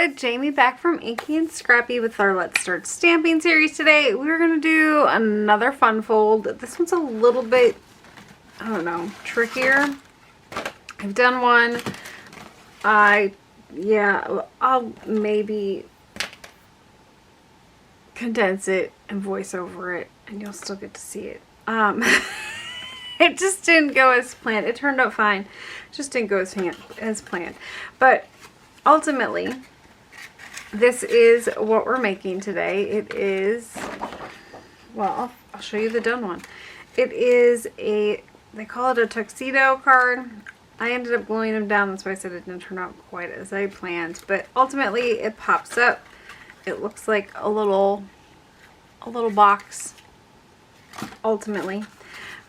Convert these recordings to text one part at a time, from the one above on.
Jamie back from Inky and Scrappy with our Let's Start Stamping series today. We're going to do another fun fold. This one's a little bit, I don't know, trickier. I've done one. I'll maybe condense it and voice over it and you'll still get to see it. It just didn't go as planned. It turned out fine. Just didn't go as planned. But ultimately, this is what we're making today. It is, well, I'll show you the done one. It is they call it a tuxedo card. I ended up gluing them down. That's why I said it didn't turn out quite as I planned. But ultimately, it pops up. It looks like a little box, ultimately.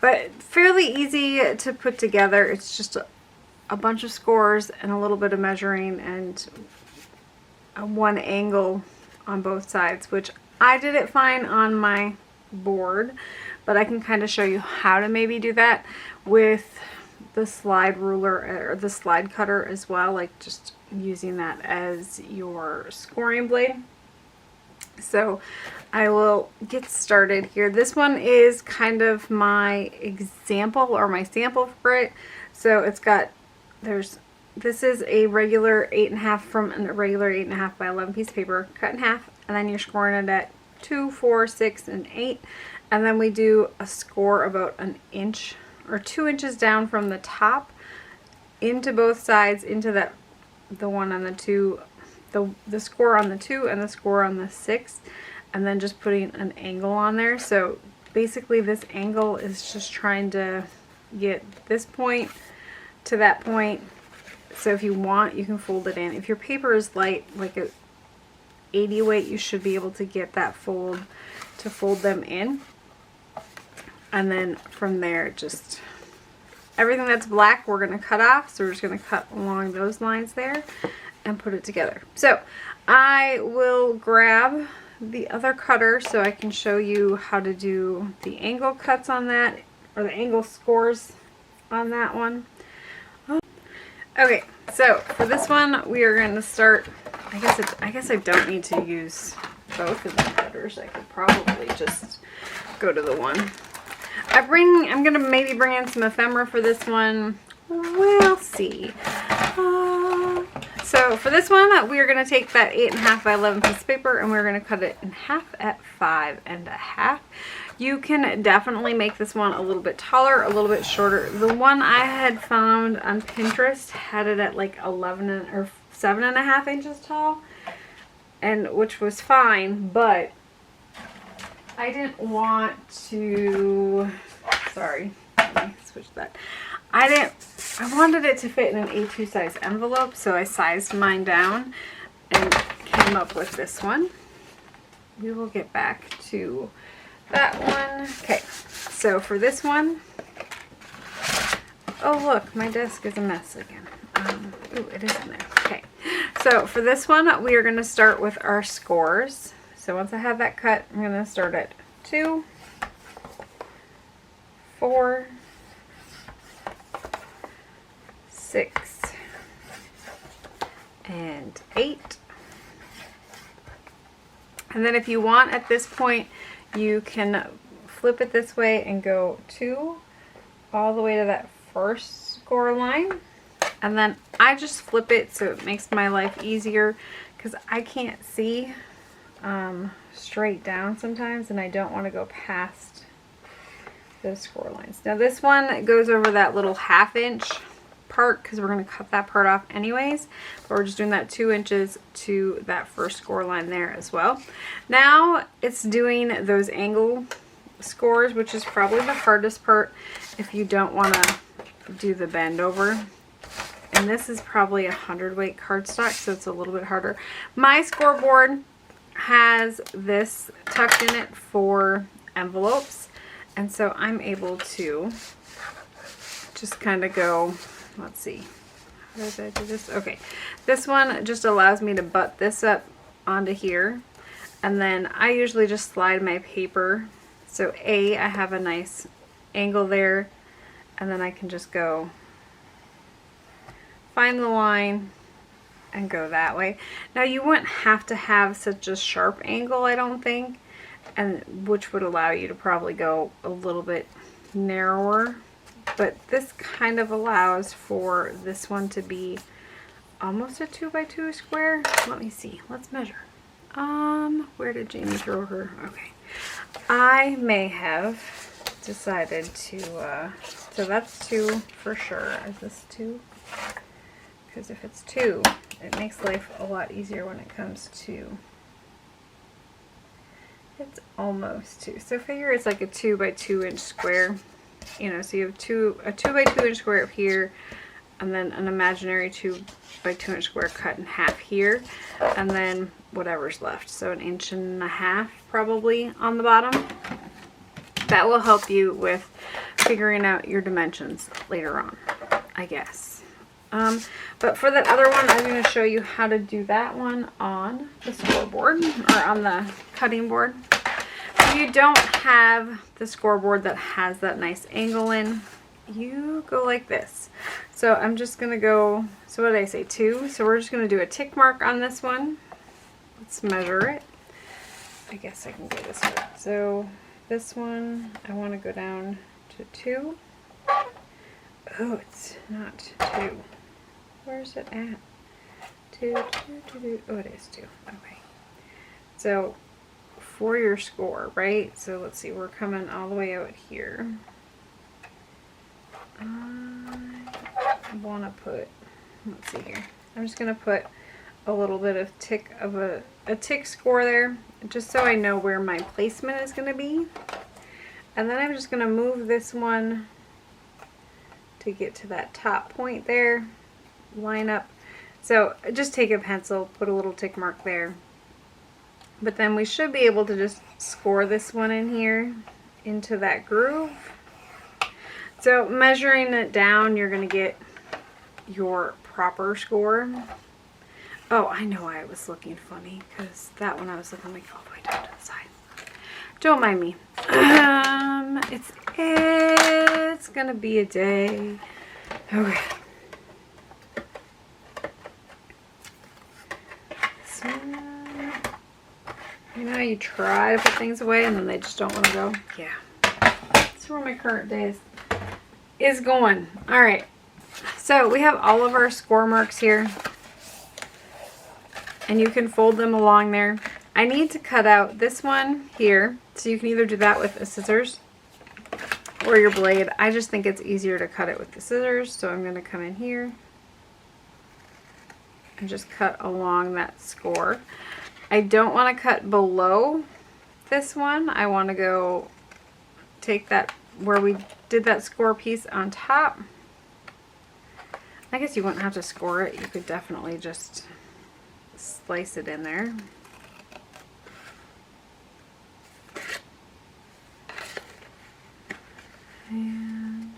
But fairly easy to put together. It's just a bunch of scores and a little bit of measuring and one angle on both sides, which I did it fine on my board, but I can kind of show you how to maybe do that with the slide ruler or the slide cutter as well, like just using that as your scoring blade. So I will get started here. This one is kind of my example or my sample for it. So it's got, this is a regular 8.5 from a regular 8.5 by 11 piece of paper, cut in half, and then you're scoring it at 2, 4, 6, and 8. And then we do a score about an inch or 2 inches down from the top into both sides, into the one on the 2, the score on the 2 and the score on the 6, and then just putting an angle on there. So basically this angle is just trying to get this point to that point. So if you want, you can fold it in. If your paper is light, like a 80 weight, you should be able to get that fold to fold them in. And then from there, just everything that's black we're going to cut off. So we're just going to cut along those lines there and put it together. So I will grab the other cutter so I can show you how to do the angle cuts on that, or the angle scores on that one. Okay, so for this one we are going to start, I guess I don't need to use both of the cutters. I could probably just go to the one. I'm going to maybe bring in some ephemera for this one. We'll see. So for this one, we are going to take that 8.5 by 11 piece of paper and we're going to cut it in half at 5.5. You can definitely make this one a little bit taller, a little bit shorter. The one I had found on Pinterest had it at like 11 or 7.5 inches tall, and which was fine, but I didn't want to, sorry, let me switch that. I wanted it to fit in an A2 size envelope, so I sized mine down and came up with this one. We will get back to that one. Okay, so for this one, oh look, my desk is a mess again. Ooh, it is in there. Okay, so for this one, we are going to start with our scores. So once I have that cut, I'm going to start at 2, 4, 6, and 8. And then if you want at this point, you can flip it this way and go 2 all the way to that first score line. And then I just flip it so it makes my life easier because I can't see straight down sometimes and I don't want to go past those score lines. Now this one goes over that little 1/2 inch part because we're going to cut that part off anyways, but we're just doing that 2 inches to that first score line there as well. Now it's doing those angle scores, which is probably the hardest part if you don't want to do the bend over. And this is probably 100 weight cardstock, so it's a little bit harder. My scoreboard has this tucked in it for envelopes, and so I'm able to just kind of go, let's see, how did I do this? Okay, this one just allows me to butt this up onto here, and then I usually just slide my paper. So I have a nice angle there, and then I can just go find the line and go that way. Now you wouldn't have to have such a sharp angle, I don't think, and which would allow you to probably go a little bit narrower, but this kind of allows for this one to be almost a 2x2 square. Let me see, let's measure. Where did Jamie throw her? Okay, I may have decided to so that's 2 for sure. Is this 2? Because if it's 2, it makes life a lot easier when it comes to, it's almost 2. So figure it's like a 2x2 inch square, you know, so you have a 2x2 inch square up here, and then an imaginary 2x2 inch square cut in half here, and then whatever's left. So 1.5 inches probably on the bottom. That will help you with figuring out your dimensions later on, I guess. But for that other one, I'm going to show you how to do that one on the scoreboard, or on the cutting board. If you don't have the scoreboard that has that nice angle in, you go like this. So I'm just going to go, so what did I say, 2? So we're just going to do a tick mark on this one. Let's measure it. I guess I can go this way. So this one, I want to go down to 2. Oh, it's not 2. Where's it at? 2, 2, 2, 2. Oh, it is 2. Okay. So for your score, right? So let's see, we're coming all the way out here. I want to put, let's see here. I'm just going to put a little bit of a tick score there, just so I know where my placement is going to be. And then I'm just going to move this one to get to that top point there. Line up. So just take a pencil, put a little tick mark there. But then we should be able to just score this one in here into that groove. So measuring it down, you're going to get your proper score. Oh, I know why I was looking funny, because that one I was looking like all the way down to the side. Don't mind me. It's gonna be a day. Okay. So, you know, you try to put things away and then they just don't want to go. Yeah. That's where my current day is going. All right. So we have all of our score marks here, and you can fold them along there. I need to cut out this one here, so you can either do that with a scissors or your blade. I just think it's easier to cut it with the scissors, so I'm going to come in here and just cut along that score. I don't want to cut below this one. I want to go take that where we did that score piece on top. I guess you wouldn't have to score it. You could definitely just slice it in there. And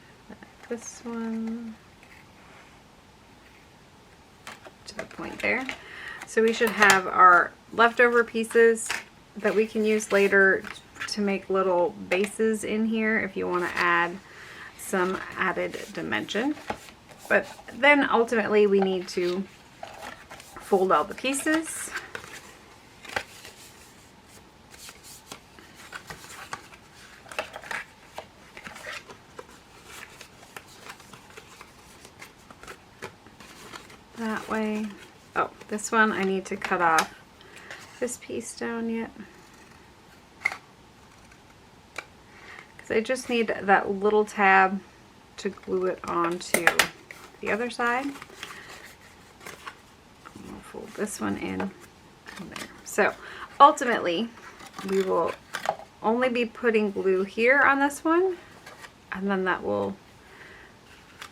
this one to the point there. So we should have our leftover pieces that we can use later to make little bases in here if you want to add some added dimension. But then ultimately we need to fold all the pieces. That way. Oh, this one I need to cut off this piece down yet, because I just need that little tab to glue it onto the other side. We'll fold this one in and there. So ultimately we will only be putting glue here on this one, and then that will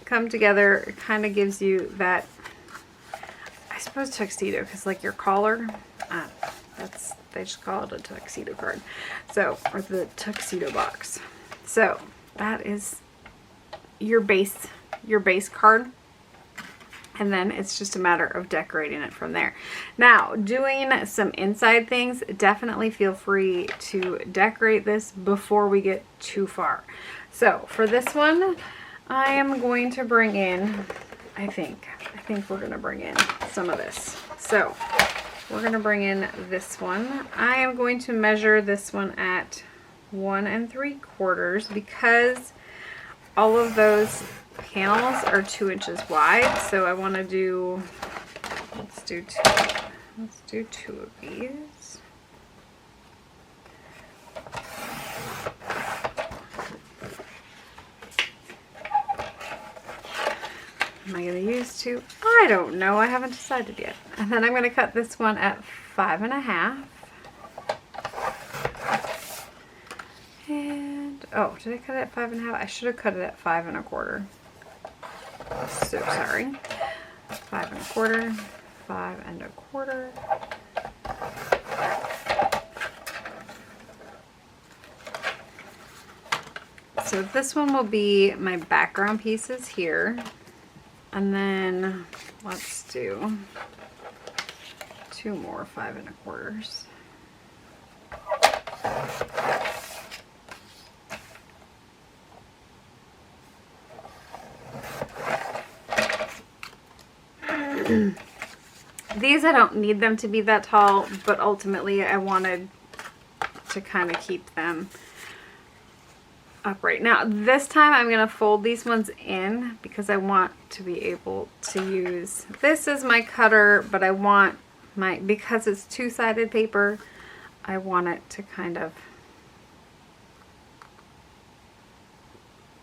come together. It kind of gives you that, I suppose, tuxedo, because like your collar, they just call it a tuxedo card. So, or the tuxedo box. So that is your base card, and then it's just a matter of decorating it from there. Now, doing some inside things, definitely feel free to decorate this before we get too far. So for this one, I am going to bring in, I think we're going to bring in some of this. So we're going to bring in this one. I am going to measure this one at 1 3/4 because all of those panels are 2 inches wide. So I want to do, let's do 2 of these. Am I going to use 2? I don't know. I haven't decided yet. And then I'm going to cut this one at 5 1/2. And, oh, did I cut it at 5 1/2? I should have cut it at 5 1/4. So sorry. 5 1/4, 5 1/4. So this one will be my background pieces here. And then let's do 2 more 5 1/4s. These I don't need them to be that tall, but ultimately I wanted to kind of keep them upright. Now this time I'm going to fold these ones in because I want to be able to use this as my cutter, but I want my, because it's 2-sided paper, I want it to kind of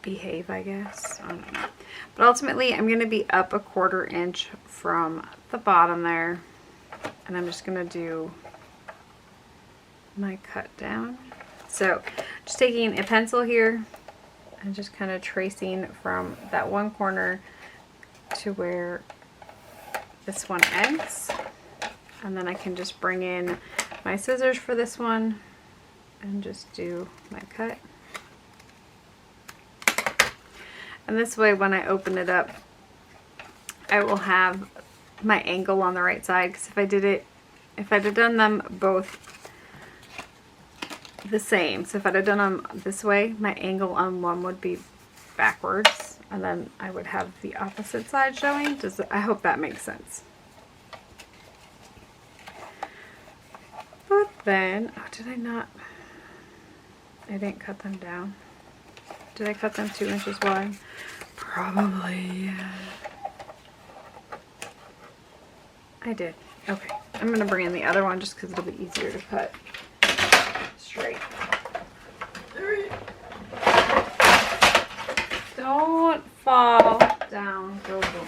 behave, I guess. I don't know. But ultimately I'm going to be up 1/4 inch from the bottom there, and I'm just going to do my cut down. So just taking a pencil here and just kind of tracing from that one corner to where this one ends. And then I can just bring in my scissors for this one and just do my cut. And this way when I open it up, I will have my angle on the right side, because if I'd have done them both the same, so if I'd have done them this way, my angle on one would be backwards, and then I would have the opposite side showing. I hope that makes sense. But then, oh, did I not? I didn't cut them down. Did I cut them 2 inches wide? Probably. I did. Okay, I'm going to bring in the other one just because it'll be easier to cut straight. Don't fall down. Go boom.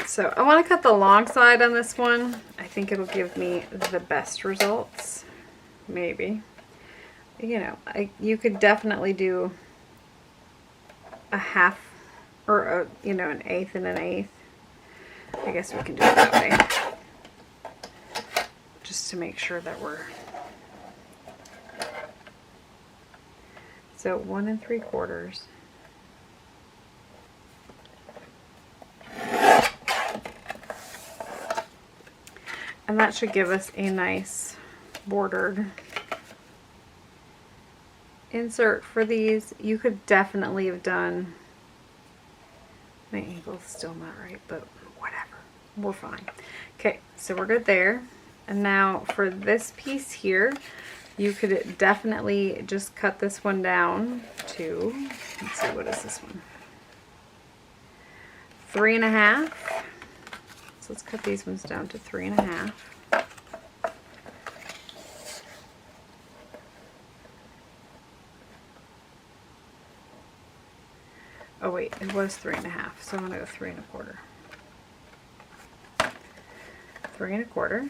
So I want to cut the long side on this one. I think it'll give me the best results. Maybe. You know, you could definitely do a half or you know, an 1/8 and an 1/8. I guess we can do it that way. Just to make sure that we're... So 1 3/4. And that should give us a nice bordered insert for these. You could definitely have done, my angle's still not right, but whatever, we're fine. Okay, so we're good there. And now for this piece here, you could definitely just cut this one down to, let's see, what is this one? 3 1/2. So let's cut these ones down to 3 1/2. Oh wait, it was 3 1/2, so I'm gonna go 3 1/4. 3 1/4.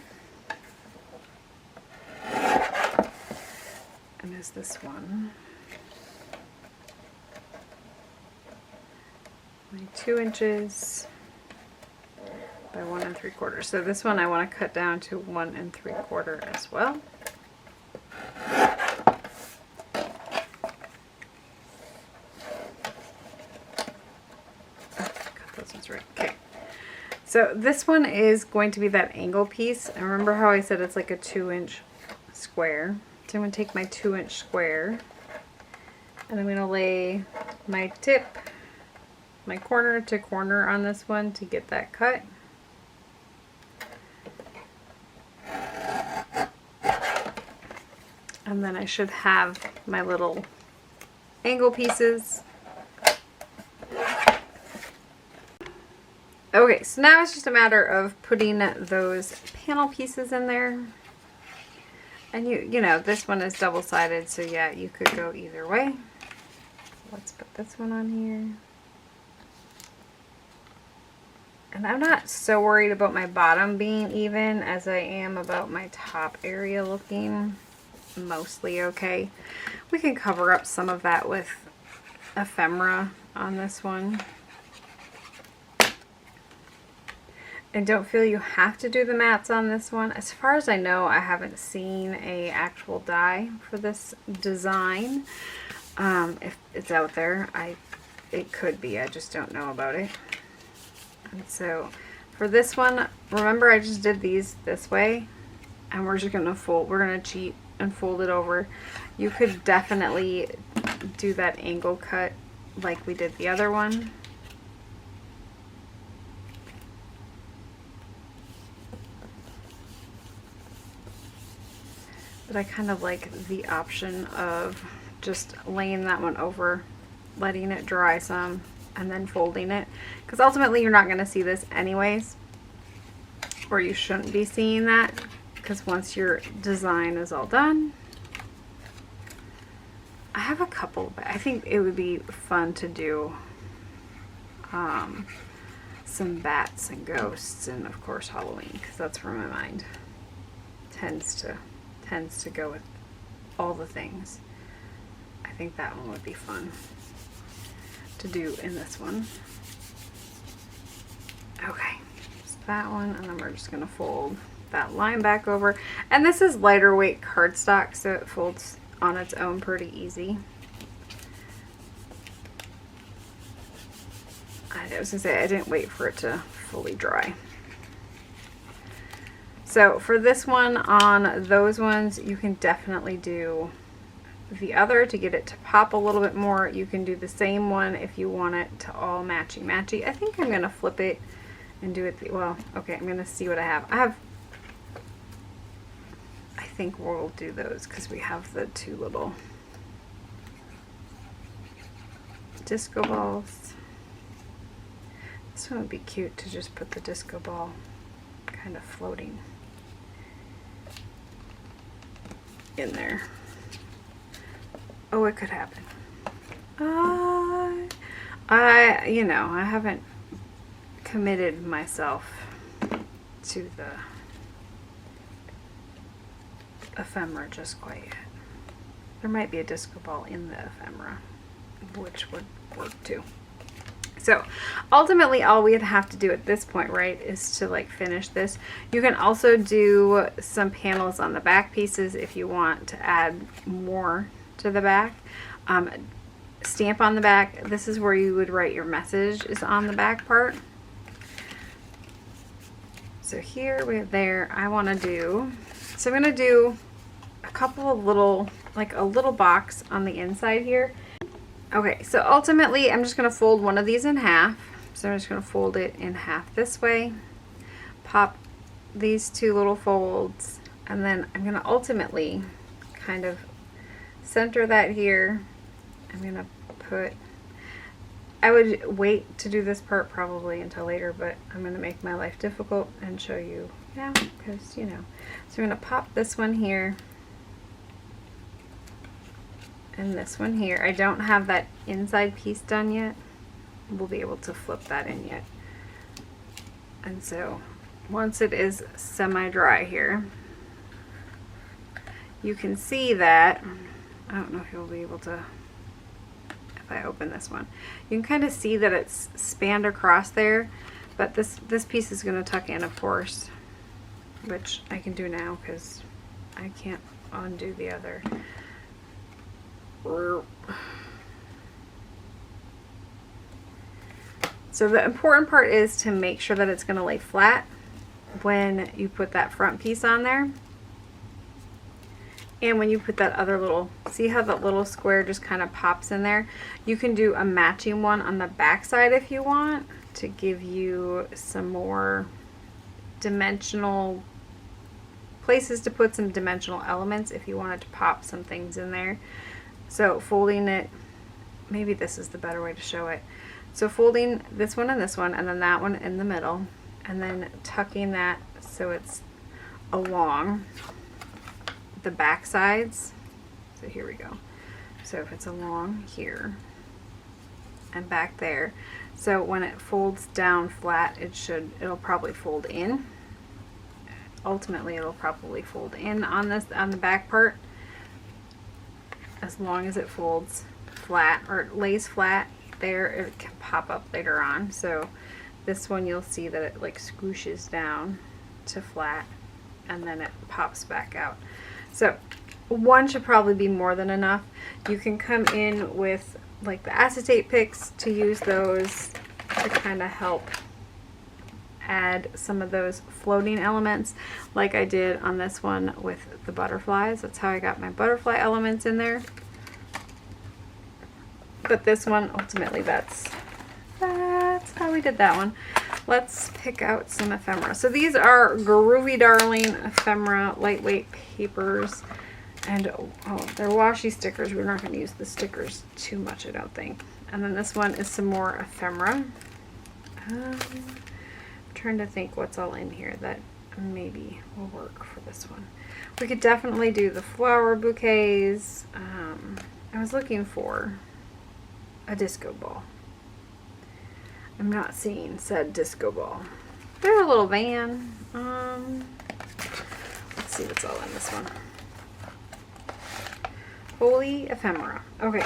And is this one my 2 inches by 1 3/4. So this one I want to cut down to 1 3/4 as well. So this one is going to be that angle piece. And remember how I said it's like a 2-inch square. So I'm going to take my 2-inch square and I'm going to lay my tip, my corner to corner on this one to get that cut. And then I should have my little angle pieces. Okay, so now it's just a matter of putting those panel pieces in there. And you know, this one is double-sided, so yeah, you could go either way. Let's put this one on here. And I'm not so worried about my bottom being even as I am about my top area looking mostly okay. We can cover up some of that with ephemera on this one. And don't feel you have to do the mats on this one. As far as I know, I haven't seen a actual die for this design. If it's out there, it could be. I just don't know about it. And so for this one, remember I just did these this way, and we're just gonna fold. We're gonna cheat and fold it over. You could definitely do that angle cut like we did the other one. But I kind of like the option of just laying that one over, letting it dry some, and then folding it. Because ultimately you're not going to see this anyways. Or you shouldn't be seeing that. Because once your design is all done. I have a couple, but I think it would be fun to do some bats and ghosts, and of course Halloween, because that's where my mind tends to go with all the things. I think that one would be fun to do in this one. Okay, so that one, and then we're just gonna fold that line back over. And this is lighter weight cardstock, so it folds on its own pretty easy. I was gonna say I didn't wait for it to fully dry. So for this one, on those ones, you can definitely do the other to get it to pop a little bit more. You can do the same one if you want it to all matchy matchy. I think I'm gonna flip it and do it, well, okay, I'm gonna see what I have. I think we'll do those because we have the two little disco balls. This one would be cute to just put the disco ball kind of floating in there. Oh, it could happen. You know, I haven't committed myself to the ephemera just quite yet. There might be a disco ball in the ephemera, which would work too. So ultimately all we'd have to do at this point, right, is to like finish this. You can also do some panels on the back pieces if you want to add more to the back. Stamp on the back. This is where you would write your message, is on the back part. So here we have there. I want to do, so I'm going to do a couple of little, like a little box on the inside here. Okay, so ultimately I'm just going to fold one of these in half. So I'm just going to fold it in half this way, pop these two little folds, and then I'm going to ultimately kind of center that here. I'm going to put, I would wait to do this part probably until later, but I'm going to make my life difficult and show you now because, you know. So I'm going to pop this one here. And this one here. I don't have that inside piece done yet. We'll be able to flip that in yet. And so once it is semi-dry here, you can see that, I don't know if you'll be able to, if I open this one, you can kind of see that it's spanned across there, but this piece is going to tuck in, of course, which I can do now because I can't undo the other. So the important part is to make sure that it's going to lay flat when you put that front piece on there. And when you put that other little, see how that little square just kind of pops in there? You can do a matching one on the back side if you want, to give you some more dimensional places to put some dimensional elements if you wanted to pop some things in there. So folding it, maybe this is the better way to show it. So folding this one, and then that one in the middle, and then tucking that so it's along the back sides. So here we go. So if it's along here and back there, so when it folds down flat, it'll probably fold in. Ultimately it'll probably fold in on the back part, as long as it folds flat or it lays flat there. It can pop up later on. So this one, you'll see that it like squishes down to flat and then it pops back out. So one should probably be more than enough. You can come in with like the acetate picks to use those to kind of help add some of those floating elements, like I did on this one with the butterflies. That's how I got my butterfly elements in there. But this one, ultimately, that's how we did that one. Let's pick out some ephemera. So these are Groovy Darlin ephemera lightweight papers, and oh, they're washi stickers. We're not going to use the stickers too much, I don't think. And then this one is some more ephemera. I'm trying to think what's all in here that maybe will work for this one. We could definitely do the flower bouquets. I was looking for a disco ball. I'm not seeing said disco ball. There's a little van. Let's see what's all in this one. Holy ephemera. Okay.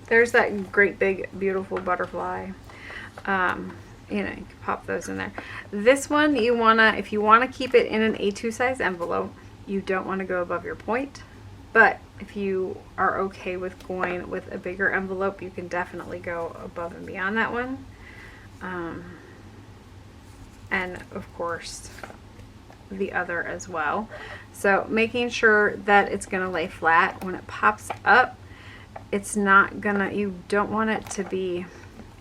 There's that great big beautiful butterfly. You know, you can pop those in there. This one, if you wanna keep it in an A2 size envelope, you don't want to go above your point. But if you are okay with going with a bigger envelope, you can definitely go above and beyond that one. And of course, the other as well. So making sure that it's going to lay flat. When it pops up, it's not gonna, you don't want it to be,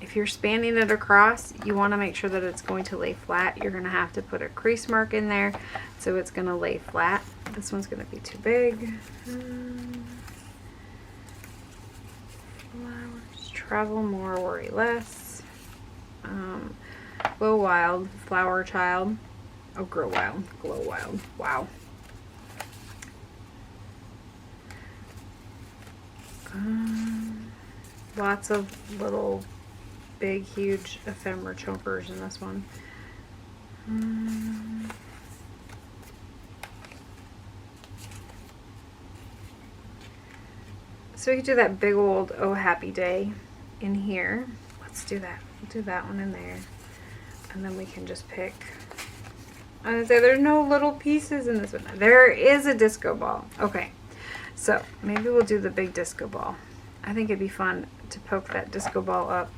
if you're spanning it across, you want to make sure that it's going to lay flat. You're going to have to put a crease mark in there so it's going to lay flat. This one's going to be too big. Flowers, travel more, worry less. Glow wild, flower child. Oh, grow wild, glow wild. Wow. Lots of little big huge ephemera chokers in this one. So we could do that big old oh happy day in here. Let's do that. We'll do that one in there. And then we can just pick. I was gonna say there's no little pieces in this one. There is a disco ball. Okay. So maybe we'll do the big disco ball. I think it'd be fun to poke that disco ball up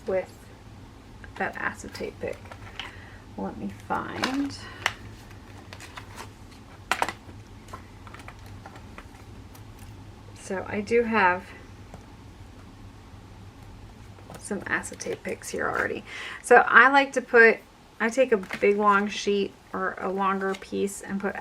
with that acetate pick. Let me find. So I do have some acetate picks here already. So I like to put, I take a big long sheet or a longer piece and put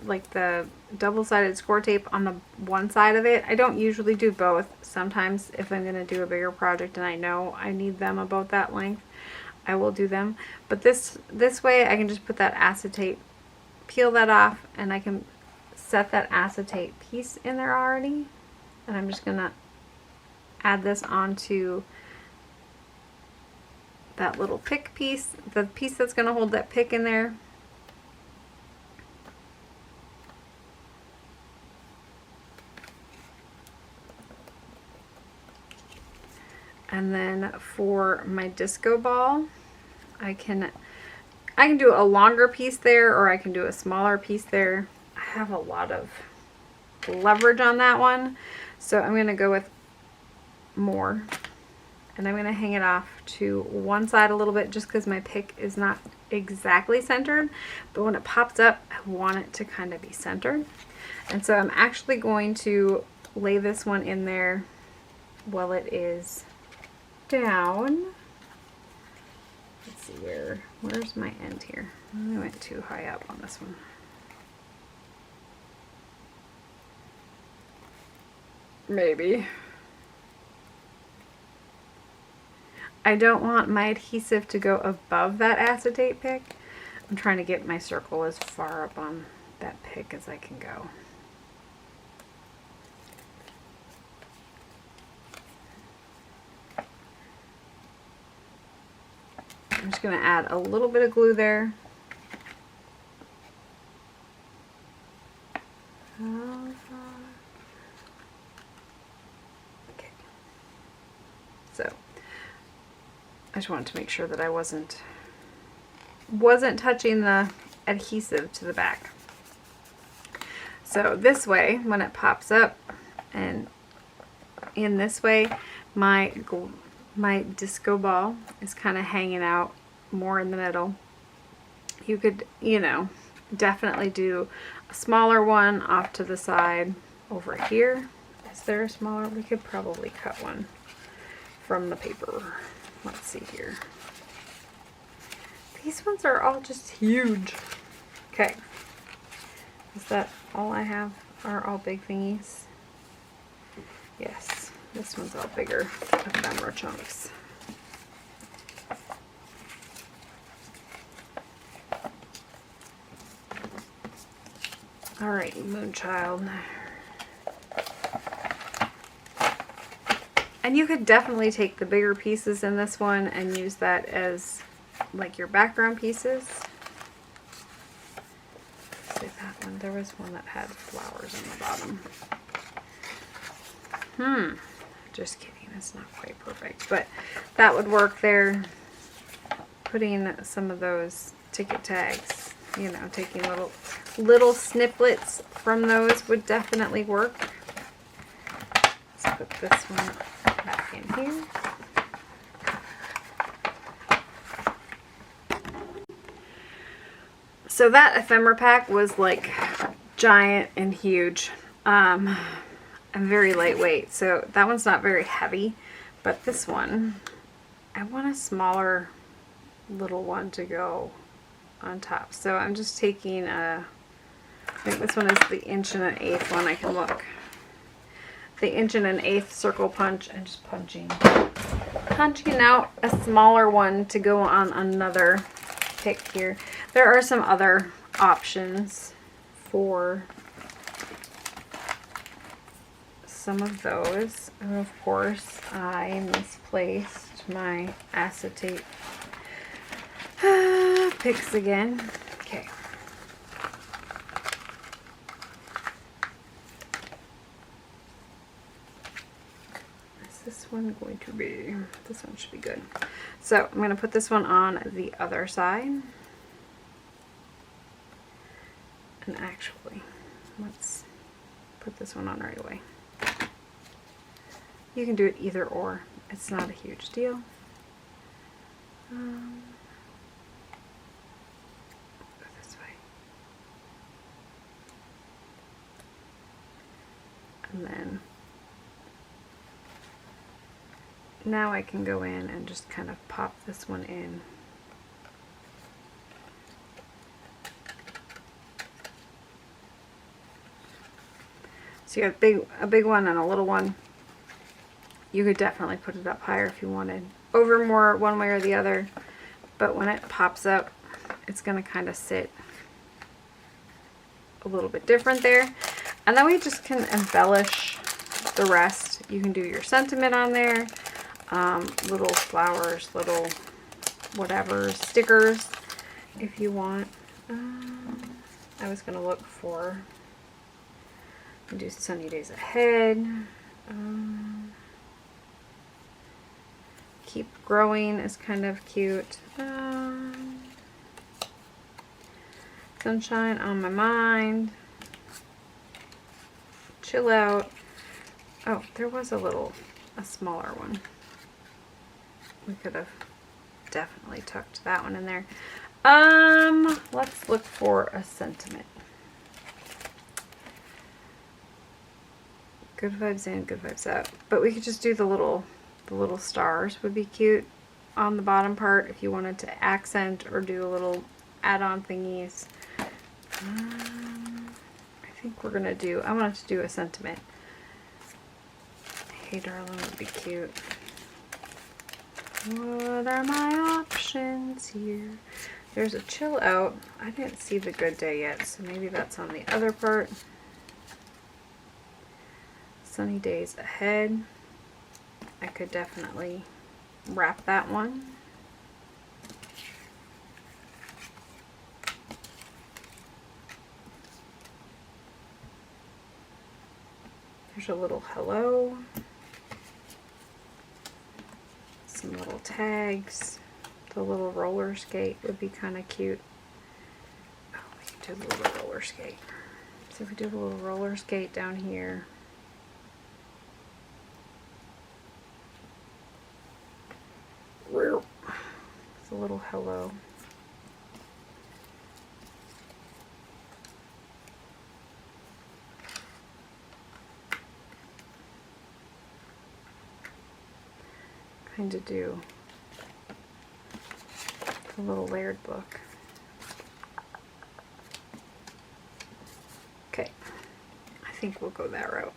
like the double-sided score tape on the one side of it. I don't usually do both. Sometimes if I'm going to do a bigger project and I know I need them about that length, I will do them. But this way I can just put that acetate, peel that off, and I can set that acetate piece in there already. And I'm just going to add this onto that little pick piece, the piece that's going to hold that pick in there. And then for my disco ball, I can do a longer piece there, or I can do a smaller piece there. I have a lot of leverage on that one, so I'm going to go with more. and I'm going to hang it off to one side a little bit just because my pick is not exactly centered, but when it pops up, I want it to kind of be centered. And so I'm actually going to lay this one in there while it is down. Let's see, where's my end here? I went too high up on this one. Maybe. I don't want my adhesive to go above that acetate pick. I'm trying to get my circle as far up on that pick as I can go. I'm just going to add a little bit of glue there. Okay. So I just wanted to make sure that I wasn't touching the adhesive to the back. So this way, when it pops up, and in this way, my disco ball is kind of hanging out more in the middle. You could, you know, definitely do a smaller one off to the side over here. Is there a smaller? We could probably cut one from the paper. Let's see here. These ones are all just huge. Okay. Is that all I have? Are all big thingies? Yes. This one's all bigger ephemera chunks. Alright, Moonchild. And you could definitely take the bigger pieces in this one and use that as like your background pieces. Let's see that one. There was one that had flowers on the bottom. Just kidding, it's not quite perfect, but that would work there. Putting some of those ticket tags, you know, taking little snippets from those would definitely work. Let's put this one back in here. So that ephemera pack was like giant and huge. And very lightweight, so that one's not very heavy, but this one, I want a smaller little one to go on top. So I'm just taking I think this one is the 1.1" one. I can look. The 1.1" circle punch and just punching out a smaller one to go on another pick here. There are some other options for some of those. And of course, I misplaced my acetate picks again. Okay. Is this one going to be? This one should be good. So I'm going to put this one on the other side. And actually, let's put this one on right away. You can do it either or. It's not a huge deal. Go this way. And then now I can go in and just kind of pop this one in. So you have a big one and a little one. You could definitely put it up higher if you wanted. Over more one way or the other. But when it pops up, it's going to kind of sit a little bit different there. And then we just can embellish the rest. You can do your sentiment on there. Little flowers, little whatever, stickers if you want. I was going to look for, do sunny days ahead. Keep growing is kind of cute. Sunshine on my mind. Chill out. Oh, there was a smaller one. We could have definitely tucked that one in there. Let's look for a sentiment. Good vibes in, good vibes out. But we could just do the little stars would be cute on the bottom part if you wanted to accent or do a little add-on thingies. I think we're gonna do, I wanted to do a sentiment. Hey darling would be cute. What are my options here? There's a chill out. I didn't see the good day yet, so maybe that's on the other part. Sunny days ahead. I could definitely wrap that one. There's a little hello. Some little tags. The little roller skate would be kind of cute. Oh, we could do the little roller skate. So if we do the little roller skate down here. It's a little hello. Kind of do the little layered book. Okay, I think we'll go that route.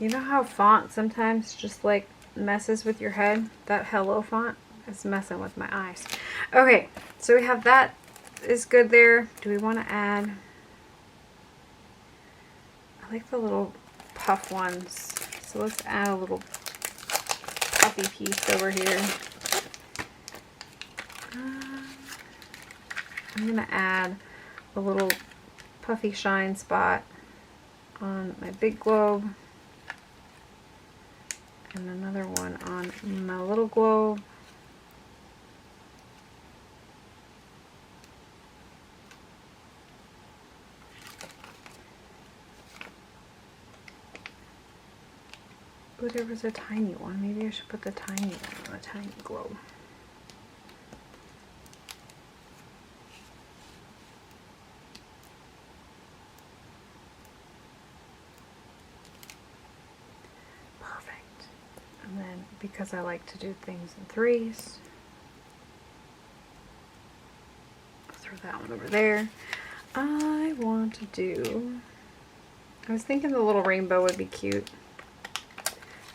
You know how font sometimes just like messes with your head? That hello font is messing with my eyes. Okay, so we have that is good there. Do we want to add? I like the little puff ones. So let's add a little puffy piece over here. I'm going to add a little puffy shine spot on my big globe. And another one on my little globe. Oh, there was a tiny one. Maybe I should put the tiny one on a tiny globe. And then, because I like to do things in threes, I'll throw that one over there. I want to do, I was thinking the little rainbow would be cute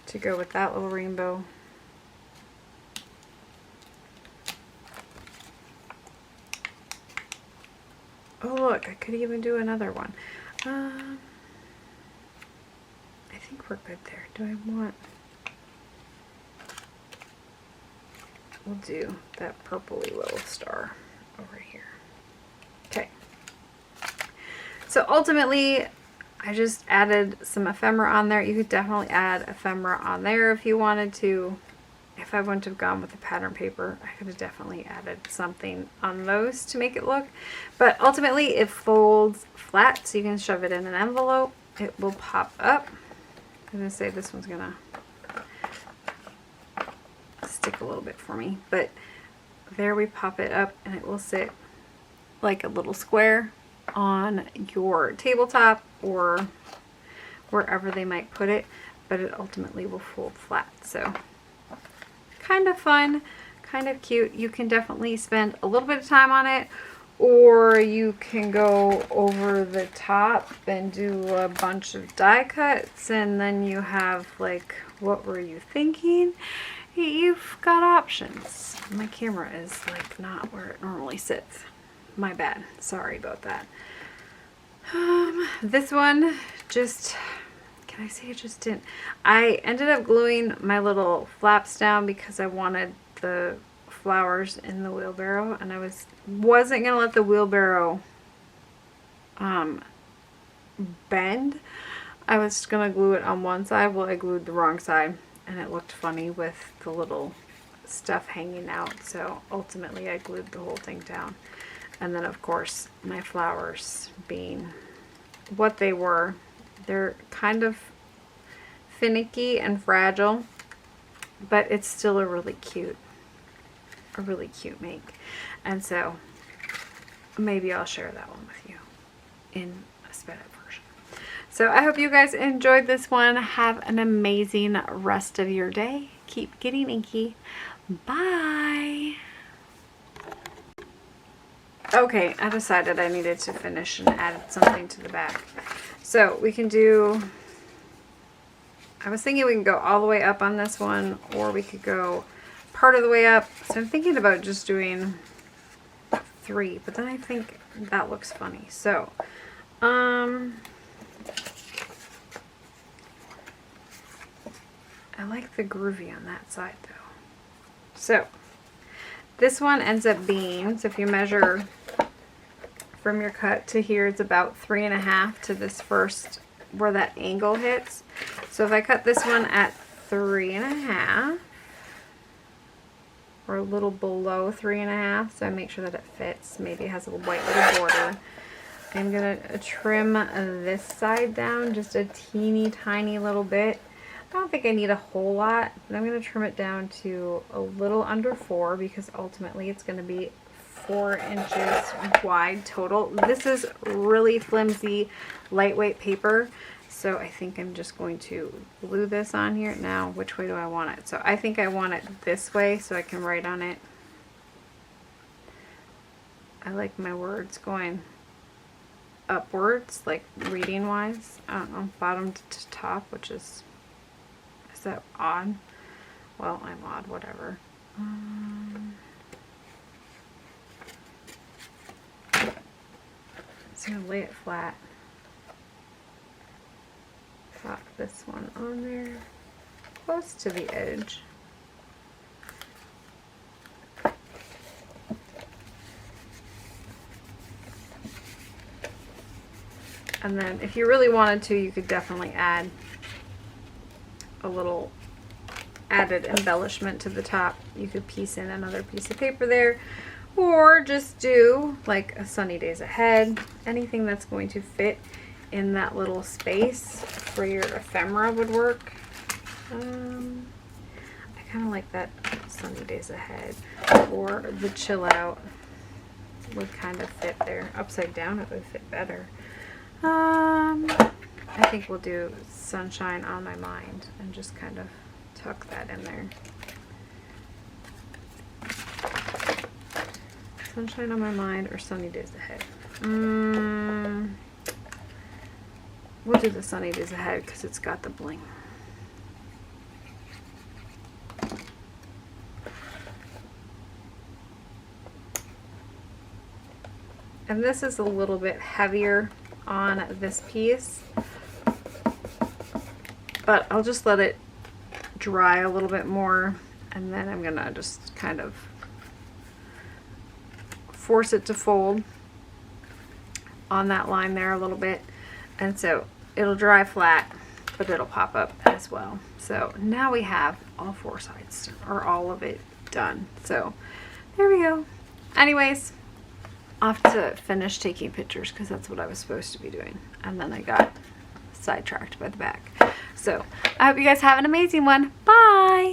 to go with that little rainbow. Oh look, I could even do another one. I think we're good there. Do I want... We'll do that purpley little star over here. Okay. So ultimately, I just added some ephemera on there. You could definitely add ephemera on there if you wanted to. If I wouldn't have gone with the pattern paper, I could have definitely added something on those to make it look. But ultimately, it folds flat, so you can shove it in an envelope. It will pop up. I'm going to say this one's going to stick a little bit for me, but there we pop it up and it will sit like a little square on your tabletop or wherever they might put it, but it ultimately will fold flat. So kind of fun, kind of cute. You can definitely spend a little bit of time on it, or you can go over the top and do a bunch of die cuts, and then you have like, what were you thinking? You've got options. My camera is like not where it normally sits. My bad. Sorry about that. This one just, can I say it just didn't? I ended up gluing my little flaps down because I wanted the flowers in the wheelbarrow, and I wasn't gonna let the wheelbarrow bend. I was just gonna glue it on one side. Well, I glued the wrong side, and it looked funny with the little stuff hanging out, so ultimately I glued the whole thing down. And then of course my flowers being what they were, they're kind of finicky and fragile, but it's still a really cute make. And so maybe I'll share that one with you in a sped up version. So I hope you guys enjoyed this one. Have an amazing rest of your day. Keep getting inky. Bye. Okay, I decided I needed to finish and add something to the back. So we can do, I was thinking we can go all the way up on this one, or we could go part of the way up. So I'm thinking about just doing 3, but then I think that looks funny. So, I like the groovy on that side though. So this one ends up being, so if you measure from your cut to here, it's about 3.5 to this first, where that angle hits. So if I cut this one at 3.5, or a little below 3.5, so I make sure that it fits. Maybe it has a white little border. I'm gonna trim this side down just a teeny tiny little bit. I don't think I need a whole lot, but I'm going to trim it down to a little under 4, because ultimately it's going to be 4 inches wide total. This is really flimsy, lightweight paper, so I think I'm just going to glue this on here. Now, which way do I want it? So I think I want it this way so I can write on it. I like my words going upwards, like reading wise. I don't know, bottom to top, which is that odd? Well, I'm odd, whatever. So I'm gonna lay it flat. Pop this one on there, close to the edge. And then if you really wanted to, you could definitely add a little added embellishment to the top. You could piece in another piece of paper there, or just do like a sunny days ahead, anything that's going to fit in that little space for your ephemera would work. I kind of like that sunny days ahead, or the chill out would kind of fit there. Upside down it would fit better. I think we'll do sunshine on my mind and just kind of tuck that in there. Sunshine on my mind or sunny days ahead. We'll do the sunny days ahead because it's got the bling. And this is a little bit heavier on this piece, but I'll just let it dry a little bit more, and then I'm gonna just kind of force it to fold on that line there a little bit, and so it'll dry flat, but it'll pop up as well. So now we have all 4 sides, or all of it done. So there we go. Anyways, off to finish taking pictures because that's what I was supposed to be doing, and then I got sidetracked by the back. So I hope you guys have an amazing one. Bye.